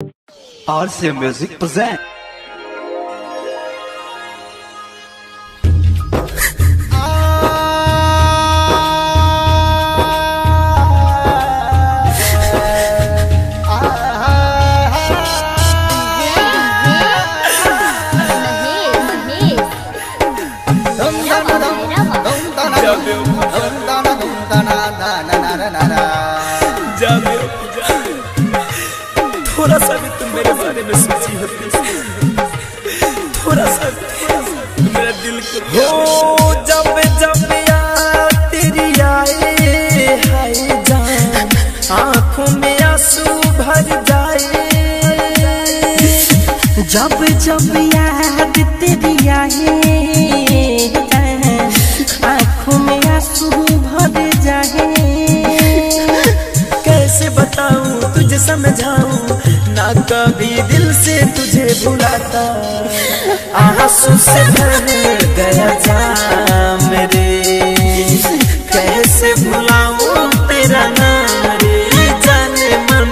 RCA Music present. थोड़ा सा भी तुम मेरे बारे में सोची होती, थोड़ा सा मेरा दिल को हो। जब जब याद तेरी आए हाय जान, आँखों में आंसू भर जाए। जब जब याद तेरी आए आँखों में आंसू भर जाए। कैसे बताऊं तुझे समझाऊं, ना कभी दिल से तुझे भुलाता। आंसू से भर गया जाम रे, कैसे भुलाऊं तेरा नाम रे जाने मन।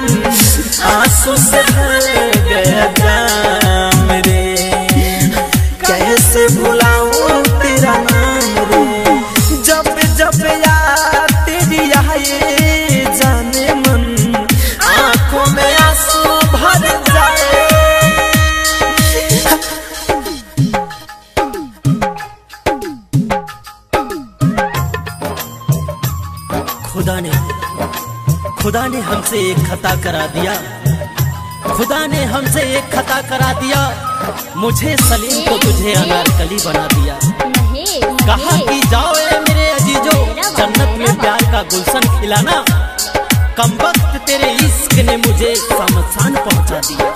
आंसू से भर गया जाम रे, कैसे भुलाऊं तेरा नाम रे। जब जब याद तेरी आए जाने मन, आंखों में आंसू भर जाए। खुदा ने हमसे एक खता करा दिया, खुदा ने हमसे एक खता करा दिया। मुझे सलीम को तुझे अनारकली बना दिया। कहा कि जाओ ए मेरे अजीजो, जन्नत में प्यार का गुलशन खिलाना। कमबख्त तेरे इश्क ने मुझे शमशान पहुंचा दिया।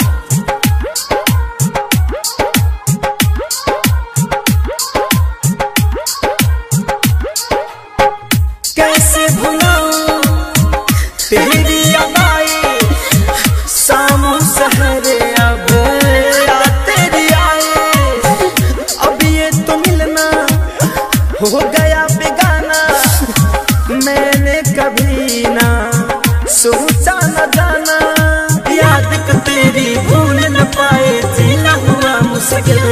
कैसे भुलाऊं तेरी अदाएं, शामों सहरे अब तेरी आए। अब ये तो मिलना हो गया बेगाना, मैंने कभी ना सोचा न जाना। याद को तेरी भूल न पाए, जीना हुआ मुश्किल।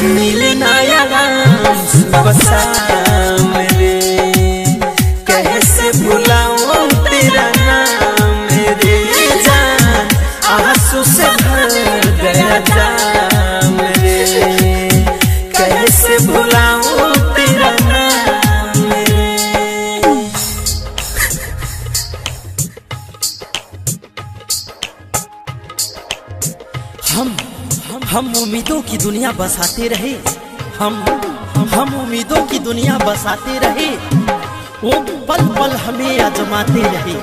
मिलना याराम सुबह शाम रे, कैसे भुलाऊं तेरा नाम रे जान। आंसू से भर गया जाम रे, कैसे भुलाऊं तेरा नाम रे। हम उम्मीदों की दुनिया बसाते रहे, हम उम्मीदों की दुनिया बसाते रहे। वो पल पल हमें आजमाते रहे।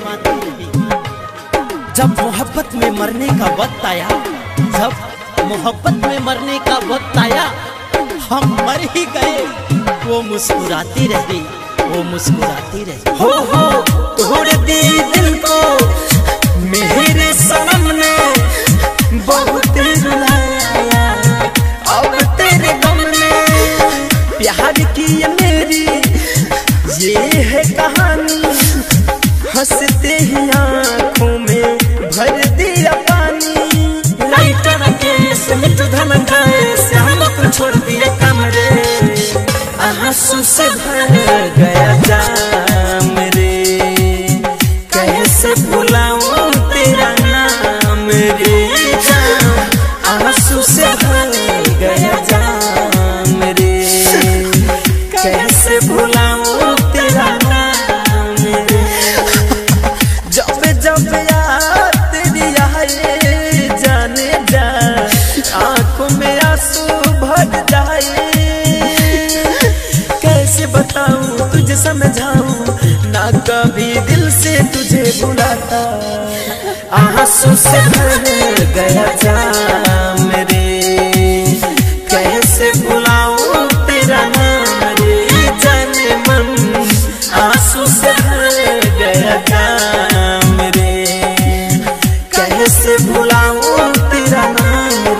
जब मोहब्बत में मरने का वक्त आया, जब मोहब्बत में मरने का वक्त आया, हम मर ही गए। वो मुस्कुराते रहे, वो मुस्कुराते रहे। हो तोड़ दी दिल को मेरे सनम ने, बहुत रुलाया अब तेरे गम ने। प्यार की ये मेरी ये है कहानी, हंसते ही आँखों में भर दिया पानी। लाइटर के समित धन गए, श्याम को छोड़ दिए कमरे। आंसू से भर गया जाम रे, कैसे भुलाऊं तेरा नाम रे जान। आंसू से भर गया जाम रे, कैसे भुलाऊं तेरा नाम रे। जब जब याद तेरी आए जाने जा, आंखों में आंसू भर जाए। कैसे बताऊं तुझे समझाऊं, ना कभी दिल से तुझे भुलाता। आंसू से भर गया जाम रे, कैसे भुलाऊं तेरा नाम रे जाने मन। आंसू से भर गया जाम रे, कैसे भुलाऊं तेरा नाम रे।